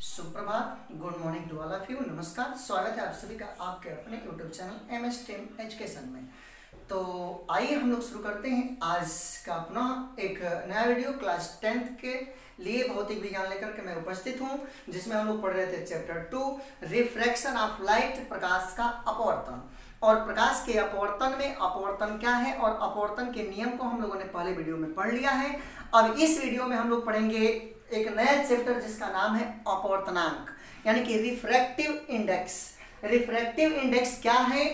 सुप्रभात, good morning to all of you. नमस्कार, स्वागत है आप सभी का आपके अपने YouTube channel MS STEM education में। तो आइए हम लोग शुरू करते हैं आज का अपना एक नया वीडियो। क्लास 10th के लिए भौतिक विज्ञान लेकर के मैं उपस्थित हूं, जिसमें हम लोग पढ़ रहे थे चैप्टर 2 रिफ्रैक्शन ऑफ लाइट, प्रकाश का अपवर्तन। और प्रकाश के अपवर्तन में अपवर्तन क्या है और अपवर्तन के नियम को हम लोगों ने पहले वीडियो में पढ़ लिया है। अब इस वीडियो में हम लोग पढ़ेंगे एक नया चैप्टर जिसका नाम है अपवर्तनांक, यानी कि रिफ्रैक्टिव इंडेक्स। रिफ्रैक्टिव इंडेक्स क्या है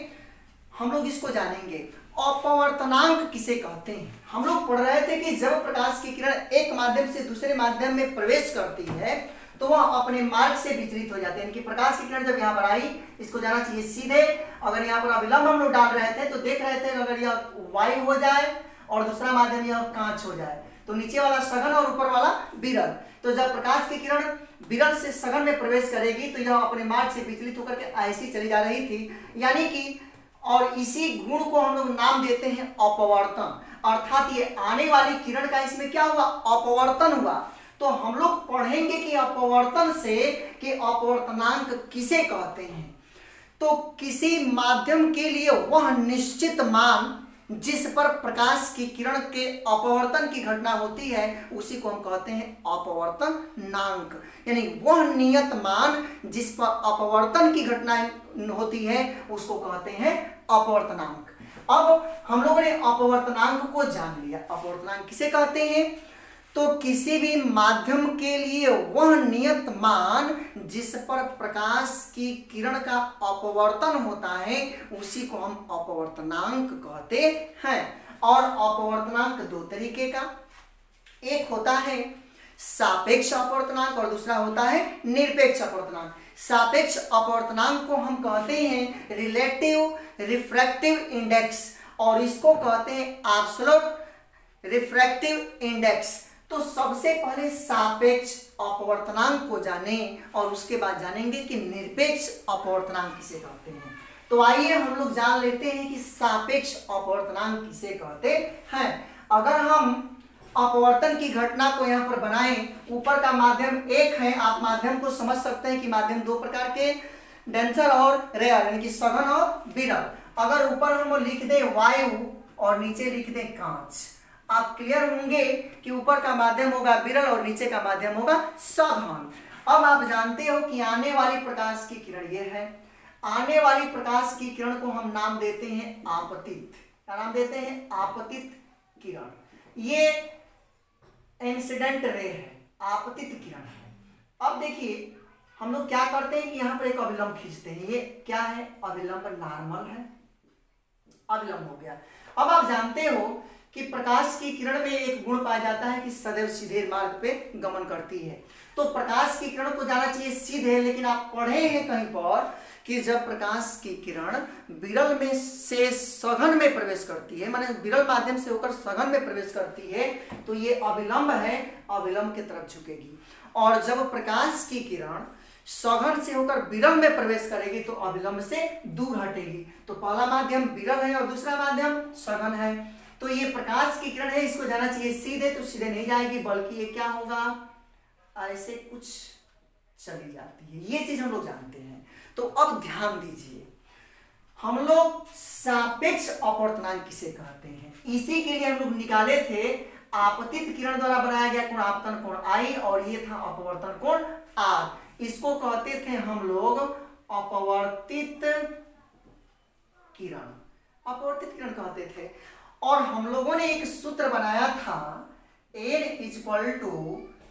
हम लोग इसको जानेंगे। अपवर्तनांक किसे कहते हैं? हम लोग पढ़ रहे थे कि जब प्रकाश की किरण एक माध्यम से दूसरे माध्यम में प्रवेश करती है तो वह अपने मार्ग से विचलित हो जाते हैं। कि प्रकाश की किरण जब यहाँ पर आई, इसको जाना चाहिए सीधे। अगर यहाँ पर अविलंब हम लोग डाल रहे थे तो देख रहे थे अगर यह वायु हो जाए और दूसरा माध्यम यह कांच हो जाए तो नीचे वाला सघन और ऊपर वाला विरल। तो जब प्रकाश की किरण विरल से सघन में प्रवेश करेगी तो यह अपने मार्ग से विचलित होकर के ऐसी चली जा रही थी, यानी कि और इसी गुण को हम लोग नाम देते हैं अपवर्तन। अर्थात ये आने वाली किरण का इसमें क्या हुआ? अपवर्तन हुआ। तो हम लोग पढ़ेंगे कि अपवर्तन से कि अपवर्तनांक किसे कहते हैं। तो किसी माध्यम के लिए वह निश्चित मान जिस पर प्रकाश की किरण के अपवर्तन की घटना होती है उसी को हम कहते हैं अपवर्तनांक। यानी वह नियत मान जिस पर अपवर्तन की घटना होती है उसको कहते हैं अपवर्तनांक। अब हम लोगों ने अपवर्तनांक को जान लिया। अपवर्तनांक किसे कहते हैं? तो किसी भी माध्यम के लिए वह नियत मान जिस पर प्रकाश की किरण का अपवर्तन होता है उसी को हम अपवर्तनांक कहते हैं। और अपवर्तनांक दो तरीके का, एक होता है सापेक्ष अपवर्तनांक और दूसरा होता है निरपेक्ष अपवर्तनांक। सापेक्ष अपवर्तनांक को हम कहते हैं रिलेटिव रिफ्रैक्टिव इंडेक्स और इसको कहते हैं एब्सोल्यूट रिफ्रैक्टिव इंडेक्स। तो सबसे पहले सापेक्ष अपवर्तनांक को जाने और उसके बाद जानेंगे कि निरपेक्ष अपवर्तनांक किसे कहते हैं। तो आइए हम लोग जान लेते हैं कि सापेक्ष अपवर्तनांक किसे कहते हैं। अगर हम अपवर्तन की घटना को यहाँ पर बनाएं, ऊपर का माध्यम एक है, आप माध्यम को समझ सकते हैं कि माध्यम दो प्रकार के, डेंसर और रेयर, यानी कि सघन और विरल। अगर ऊपर हम लिख दें वायु और नीचे लिख दें कांच, आप क्लियर होंगे कि ऊपर का माध्यम होगा विरल और नीचे का माध्यम होगा सघन। अब आप जानते हो कि आने वाली प्रकाश की किरण ये है। आने वाली प्रकाश की किरण को हम नाम देते हैं आपतित। क्या नाम देते हैं? आपतित किरण। ये इंसिडेंट रे है, आपतित किरण है। अब देखिए हम लोग क्या करते हैं कि यहाँ पर एक अविलंब खींचते हैं। ये क्या है? अविलंब नॉर्मल है, अविलंब हो गया। अब आप जानते हो कि प्रकाश की किरण में एक गुण पाया जाता है कि सदैव सीधे मार्ग पे गमन करती है। तो प्रकाश की किरण को जाना चाहिए सीधे, लेकिन आप पढ़े हैं कहीं पर कि जब प्रकाश की किरण विरल में से सघन में प्रवेश करती है, माने विरल माध्यम से होकर सघन में प्रवेश करती है तो ये अविलंब है, अविलंब की तरफ झुकेगी। और जब प्रकाश की किरण सघन से होकर विरल में प्रवेश करेगी तो अविलंब से दूर हटेगी। तो पहला माध्यम विरल है और दूसरा माध्यम सघन है। तो ये प्रकाश की किरण है, इसको जाना चाहिए सीधे, तो सीधे नहीं जाएगी बल्कि ये क्या होगा? ऐसे कुछ चली जाती है। ये चीज हम लोग जानते हैं। तो अब ध्यान दीजिए, हम लोग सापेक्ष अपवर्तनांक किसे कहते हैं इसी के लिए हम लोग निकाले थे। आपतित किरण द्वारा बनाया गया कोण आपतन कोण I और ये था अपवर्तन कोण R। इसको कहते थे हम लोग अपवर्तित किरण, अपवर्तित किरण कहते थे। और हम लोगों ने एक सूत्र बनाया था N =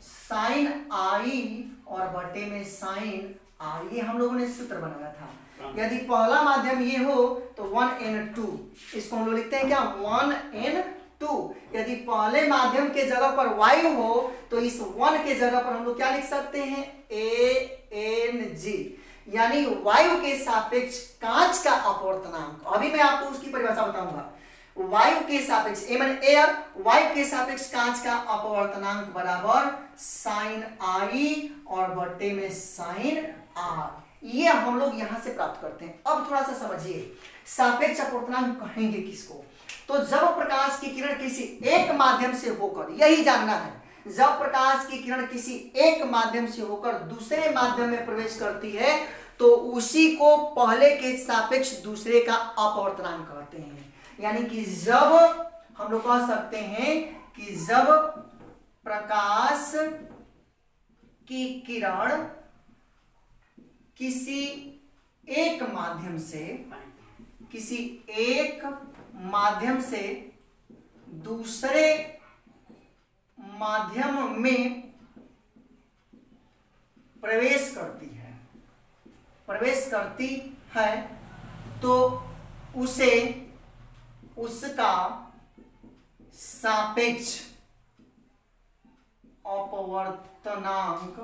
sin I और बटे में sin R। ये हम लोगों ने सूत्र बनाया था। यदि पहला माध्यम ये हो तो 1n2, इसको हम लोग लिखते हैं क्या? 1n2। यदि पहले माध्यम के जगह पर वायु हो तो इस 1 के जगह पर हम लोग क्या लिख सकते हैं? ANG, यानी वायु के सापेक्ष कांच का अपवर्तनांक। अभी मैं आपको उसकी परिभाषा बताऊंगा। वायु के सापेक्ष एयर, वायु के सापेक्ष कांच का अपवर्तनांक बराबर sin I और बट्टे में sin R। ये हम लोग यहां से प्राप्त करते हैं। अब थोड़ा सा समझिए सापेक्ष अपवर्तनांक कहेंगे किसको? तो जब प्रकाश की किरण किसी एक माध्यम से होकर, यही जानना है, जब प्रकाश की किरण किसी एक माध्यम से होकर दूसरे माध्यम में प्रवेश करती है तो उसी को पहले के सापेक्ष दूसरे का अपवर्तनांक कहते हैं। यानी कि जब हम लोग कह सकते हैं कि जब प्रकाश की किरण किसी एक माध्यम से दूसरे माध्यम में प्रवेश करती है तो उसे उसका सापेक्ष अपवर्तनांक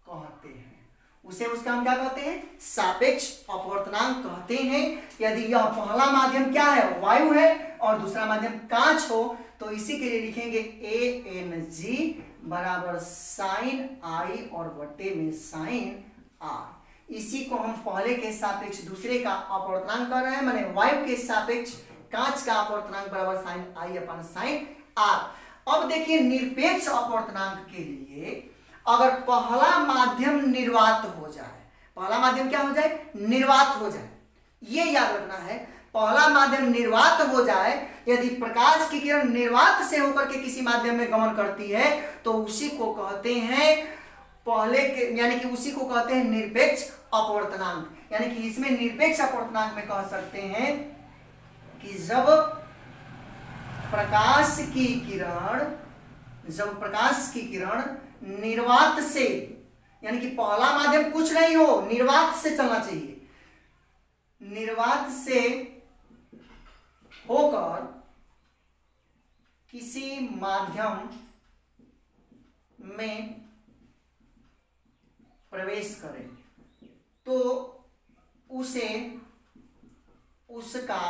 कहते हैं। उसे उसका हम क्या कहते हैं? सापेक्ष अपवर्तनांक कहते हैं। यदि यह पहला माध्यम क्या है? वायु है और दूसरा माध्यम कांच हो तो इसी के लिए लिखेंगे ANG बराबर साइन आई और बटे में साइन आर। इसी को हम पहले के सापेक्ष दूसरे का अपवर्तनांक कर रहे हैं, माने वायु के सापेक्ष कांच का अपवर्तनांक बराबर sine i upon sine r. अब देखिए निरपेक्ष अपवर्तनांक के लिए अगर पहला माध्यम निर्वात हो जाए, पहला माध्यम क्या हो जाए? निर्वात हो जाए, ये याद रखना है। पहला माध्यम निर्वात हो जाए, यदि प्रकाश की किरण निर्वात से होकर के किसी माध्यम में गमन करती है तो उसी को कहते हैं पहले के, यानी कि उसी को कहते हैं निरपेक्ष अपवर्तनांक। यानी कि इसमें निरपेक्ष अपवर्तनांक में कह सकते हैं कि जब प्रकाश की किरण निर्वात से, यानी कि पहला माध्यम कुछ नहीं हो, निर्वात से चलना चाहिए, निर्वात से होकर किसी माध्यम में प्रवेश करे तो उसे उसका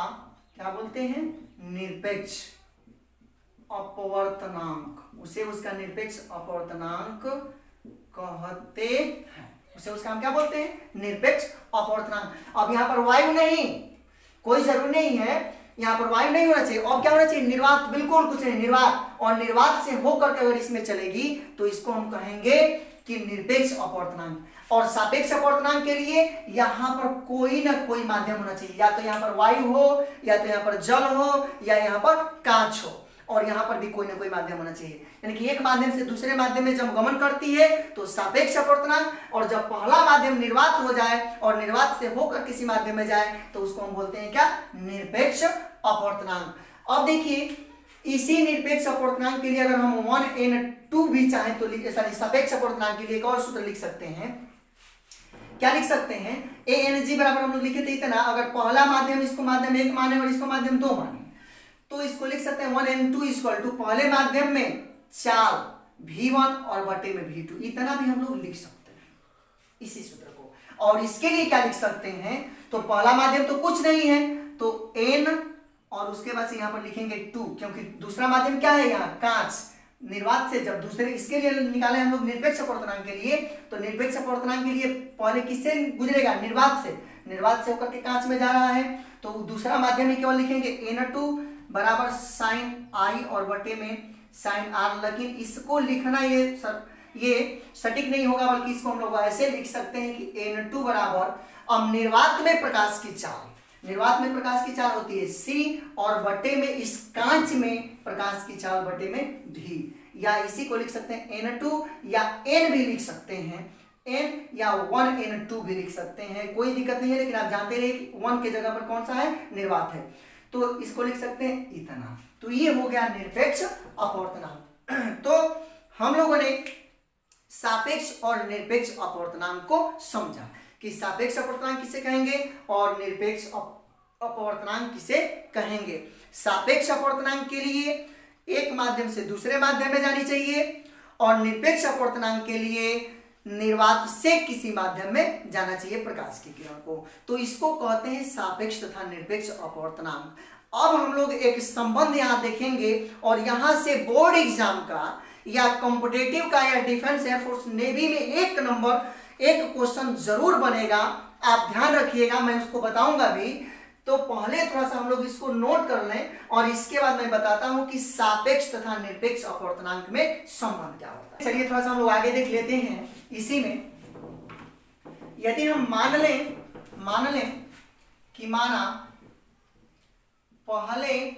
क्या बोलते हैं? निरपेक्ष अपवर्तनांक। उसे उसका निरपेक्ष अपवर्तनांक कहते हैं। उसे उसका हम क्या बोलते हैं? निरपेक्ष अपवर्तनांक। अब यहाँ पर वायु नहीं, कोई जरूरी नहीं है, यहाँ पर वायु नहीं होना चाहिए। अब क्या होना चाहिए? निर्वात, बिल्कुल कुछ नहीं, निर्वात। और निर्वात से होकर के अगर इसमें चलेगी तो इसको हम कहेंगे कि निरपेक्ष अपवर्तनांक। और सापेक्ष अपवर्तनांक के लिए यहाँ पर कोई ना कोई माध्यम होना चाहिए, या तो यहाँ पर वायु हो, या तो यहाँ पर जल हो, या यहाँ पर कांच हो, और यहाँ पर भी कोई ना कोई माध्यम होना चाहिए। यानी कि एक माध्यम से दूसरे माध्यम में जब गमन करती है तो सापेक्ष अपवर्तनांक, और जब पहला माध्यम निर्वात हो जाए और निर्वात से होकर किसी माध्यम में जाए तो उसको हम बोलते हैं क्या? निरपेक्ष अपवर्तनांक। अब देखिए इसी निरपेक्ष अपवर्तनांक के लिए अगर हम 1n2 भी चाहें तो सापेक्ष अपवर्तनांक के लिए एक और सूत्र लिख सकते हैं। क्या लिख सकते हैं? ANG बराबर हम लोग लिखे थे इतना, अगर पहला माध्यम इसको माध्यम 1 माने और इसको माध्यम 2 माने तो इसको लिख सकते हैं 1n2 इक्वल टू पहले माध्यम में चाल V1 और बटे में V2, इतना भी हम लोग लिख सकते हैं इसी सूत्र को। और इसके लिए क्या लिख सकते हैं? तो पहला माध्यम तो कुछ नहीं है तो n, और उसके बाद से यहाँ पर लिखेंगे 2, क्योंकि दूसरा माध्यम क्या है? यहाँ कांच। निर्वात से जब दूसरे, इसके लिए निकाले हम लोग निरपेक्ष अपवर्तनांक के लिए, तो निरपेक्ष अपवर्तनांक के लिए पहले किससे गुजरेगा? निर्वात से। निर्वात से होकर के कांच में जा रहा है तो दूसरा माध्यम में केवल लिखेंगे n2 बराबर साइन आई और बटे में साइन आर। लेकिन इसको लिखना ये सटीक नहीं होगा, बल्कि इसको हम लोग ऐसे लिख सकते हैं कि n2 बराबर, अब निर्वात में प्रकाश की चाल, निर्वात में प्रकाश की चाल होती है c, और बटे में इस कांच में प्रकाश की चाल बटे में v, या इसी को लिख सकते हैं n2, या n भी लिख सकते हैं, n या 1n2 भी लिख सकते हैं, कोई दिक्कत नहीं है। लेकिन आप जानते रहे कि 1 के जगह पर कौन सा है? निर्वात है, तो इसको लिख सकते हैं इतना। तो ये हो गया निरपेक्ष अपवर्तनांक। तो हम लोगों ने सापेक्ष और निरपेक्ष अपवर्तनांक को समझा कि सापेक्ष अपवर्तनांक किसे कहेंगे और निरपेक्ष अपवर्तनांक किसे कहेंगे। सापेक्ष अपवर्तनांक के लिए एक माध्यम से दूसरे माध्यम में जानी चाहिए, और निरपेक्ष अपवर्तनांक के लिए निर्वात से किसी माध्यम में जाना चाहिए प्रकाश की किरण को। तो इसको कहते हैं सापेक्ष तथा निरपेक्ष अपवर्तनांक। अब हम लोग एक संबंध यहाँ देखेंगे, और यहाँ से बोर्ड एग्जाम का या कॉम्पिटिटिव का या डिफेंस एयरफोर्स नेवी में एक नंबर एक क्वेश्चन जरूर बनेगा। आप ध्यान रखिएगा, मैं उसको बताऊंगा भी तो पहले थोड़ा सा हम लोग इसको नोट कर लें और इसके बाद मैं बताता हूं कि सापेक्ष तथा निरपेक्ष अपवर्तनांक में संबंध क्या होता है। चलिए थोड़ा सा हम लोग आगे देख लेते हैं। इसी में यदि हम मान लें कि माना पहले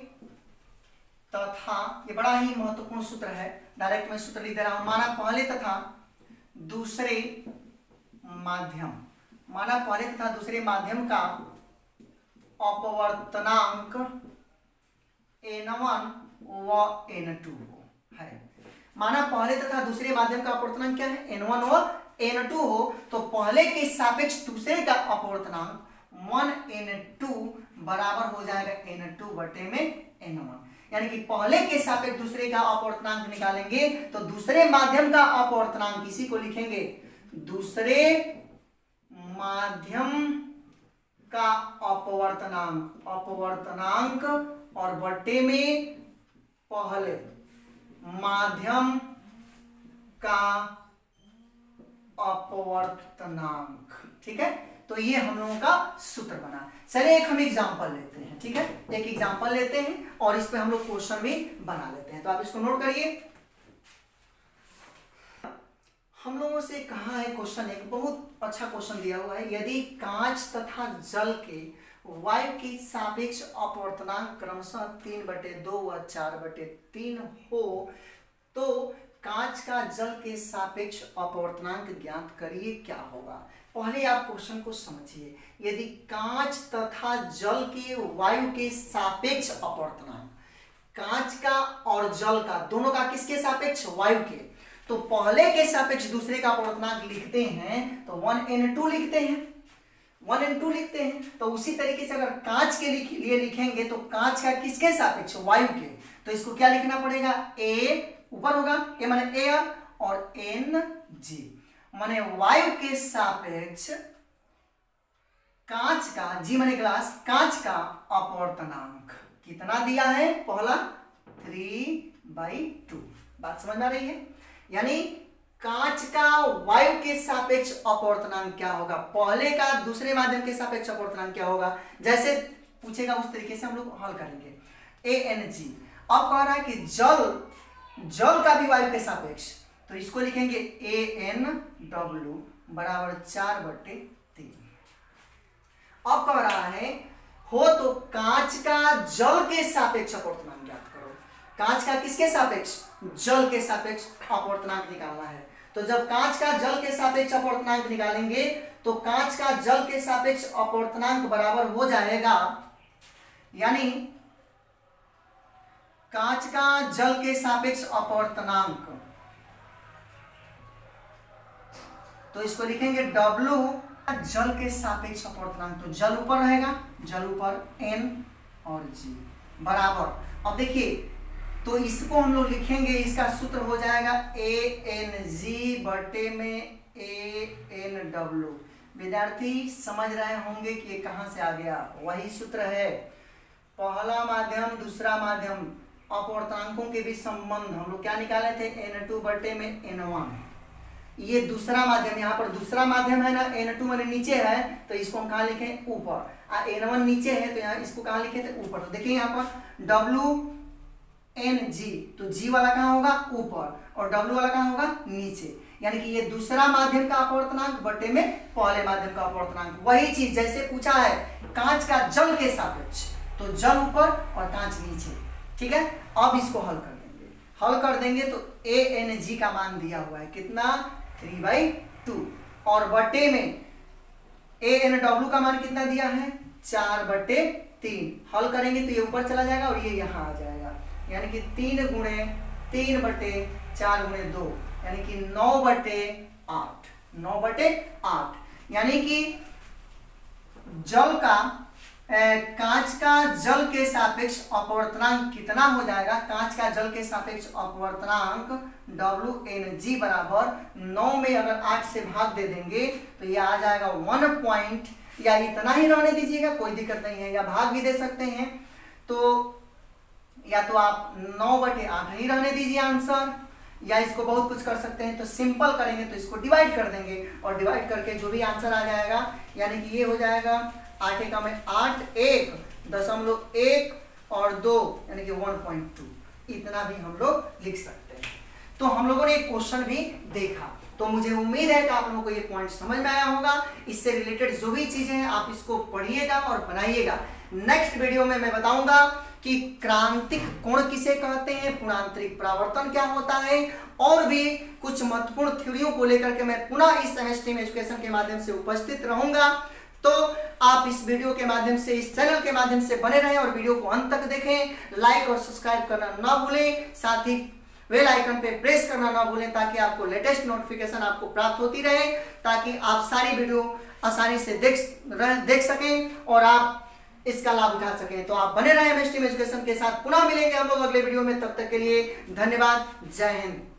तथा, ये बड़ा ही महत्वपूर्ण सूत्र है, डायरेक्ट मैं सूत्र लिख दे रहा हूं, माना पहले तथा दूसरे माध्यम का अपवर्तनांक n1 व n2 है। माना पहले तथा दूसरे माध्यम का अपवर्तनांक क्या है, n1 व n2 हो, तो पहले के सापेक्ष दूसरे का अपवर्तनांक 1n2 बराबर हो जाएगा n2 बटे में n1। यानी कि पहले के सापेक्ष दूसरे का अपवर्तनांक निकालेंगे तो दूसरे माध्यम का अपवर्तनांक, इसी को लिखेंगे दूसरे माध्यम का अपवर्तनांक और बटे में पहले माध्यम का अपवर्तनांक। ठीक है, तो ये हम लोगों का सूत्र बना। चलिए एक हम एग्जांपल लेते हैं। ठीक है, एक एग्जांपल लेते हैं और इस पे हम लोग क्वेश्चन भी बना लेते हैं। तो आप इसको नोट करिए। हम लोगों से कहा है क्वेश्चन, एक बहुत अच्छा क्वेश्चन दिया हुआ है, यदि कांच तथा जल के वायु की सापेक्ष अपवर्तनांक क्रमशः 3/2 व 4/3 हो तो कांच का जल के सापेक्ष अपवर्तनांक ज्ञात करिए, क्या होगा। पहले आप क्वेश्चन को समझिए। यदि कांच तथा जल के वायु के सापेक्ष अपवर्तनांक, कांच का और जल का, दोनों का किसके सापेक्ष, वायु के, तो पहले के सापेक्ष दूसरे का अपवर्तनांक लिखते हैं तो 1n2 लिखते हैं। तो उसी तरीके से अगर कांच के लिए लिखेंगे तो कांच का किसके सापेक्ष, वायु के, तो इसको क्या लिखना पड़ेगा, a ऊपर होगा, a माने एयर और n g माने वायु के सापेक्ष कांच का, g माने ग्लास, कांच का अपवर्तनांक कितना दिया है, पहला 3/2। बात समझ में आ रही है। यानी कांच का वायु के सापेक्ष अपवर्तनांक क्या होगा, पहले का दूसरे माध्यम के सापेक्ष अपवर्तनांक क्या होगा, जैसे पूछेगा उस तरीके से हम लोग हल करेंगे। ANG अब कह रहा है कि जल का भी वायु के सापेक्ष, तो इसको लिखेंगे ANW बराबर 4/3। अब कह रहा है हो तो कांच का जल के सापेक्ष अपवर्तनांक ज्ञात करो। कांच का किसके सापेक्ष, जल के सापेक्ष अपवर्तनांक निकालना है। तो जब कांच का जल के सापेक्ष अपवर्तनांक निकालेंगे तो कांच का जल के सापेक्ष अपवर्तनांक बराबर हो जाएगा, यानी कांच का जल के सापेक्ष अपवर्तनांक, तो इसको लिखेंगे W जल के सापेक्ष अपवर्तनांक, तो जल ऊपर रहेगा, जल ऊपर N और G बराबर। अब देखिए तो इसको हम लोग लिखेंगे, इसका सूत्र हो जाएगा ANG बटे में ANW। विद्यार्थी समझ रहे होंगे कि ये कहां से आ गया, वही सूत्र है, पहला माध्यम दूसरा माध्यम अपवर्तनांकों के बीच संबंध हम लोग क्या निकाले थे, N2 बटे में N1। ये दूसरा माध्यम, यहाँ पर दूसरा माध्यम है ना, N2 माने नीचे है तो इसको हम कहाँ लिखे, ऊपर, N1 नीचे है तो यहाँ इसको कहाँ लिखे थे, ऊपर। तो देखिए यहाँ पर WNG, तो G वाला कहाँ होगा, ऊपर, और W वाला कहाँ होगा, नीचे। यानी कि ये दूसरा माध्यम का अपवर्तनांक बटे में पहले माध्यम का अपवर्तनांक। वही चीज जैसे पूछा है कांच का जल के सापेक्ष, तो जल ऊपर और कांच नीचे। ठीक है, अब इसको हल कर देंगे तो ANG का मान दिया हुआ है कितना, 3/2, और बटे में ANW का मान कितना दिया है, 4/3। हल करेंगे तो ये ऊपर चला जाएगा और ये यहाँ आ जाएगा, यानी कि 3 गुणे 3 बटे 4 गुणे 2, यानी कि 9/8, 9/8। यानी कि जल का कांच का जल के सापेक्ष अपवर्तनांक कितना हो जाएगा, कांच का जल के सापेक्ष अपवर्तनांक WNG बराबर 9 में अगर 8 से भाग दे देंगे तो ये आ जाएगा 1 पॉइंट, या इतना ही रहने दीजिएगा कोई दिक्कत नहीं है, या भाग भी दे सकते हैं, तो या तो आप 9/8 ही रहने दीजिए आंसर, या इसको बहुत कुछ कर सकते हैं। तो सिंपल करेंगे तो इसको डिवाइड कर देंगे और डिवाइड करके जो भी आंसर आ जाएगा, यानी कि ये हो जाएगा 8 एकम में 8, 1.1 और 2 यानी कि 1.2, इतना भी हम लोग लिख सकते हैं। तो हम लोगों ने एक क्वेश्चन भी देखा, तो मुझे उम्मीद है कि आप लोगों को ये पॉइंट समझ में आया होगा। इससे रिलेटेड जो भी चीजें हैं आप इसको पढ़िएगा और बनाइएगा। नेक्स्ट वीडियो में मैं बताऊंगा कि क्रांतिक कोण किसे कहते हैं, पूर्णांतरिक परावर्तन क्या होता है, और भी कुछ महत्वपूर्ण थ्योरियों को लेकर के मैं पुनः इस MS टीम एजुकेशन के माध्यम से उपस्थित रहूंगा। तो आप इस वीडियो के माध्यम से, इस चैनल के माध्यम से बने रहें और वीडियो को अंत तक देखें। लाइक और सब्सक्राइब करना ना भूलें, साथ ही बेल आइकन पे प्रेस करना ना भूलें, ताकि आपको लेटेस्ट नोटिफिकेशन आपको प्राप्त होती रहे, ताकि आप सारी वीडियो आसानी से देख सकें और आप इसका लाभ उठा सकें। तो आप बने रहें MS टीम एजुकेशन के साथ। पुनः मिलेंगे हम लोग अगले वीडियो में, तब तक के लिए धन्यवाद। जय हिंद।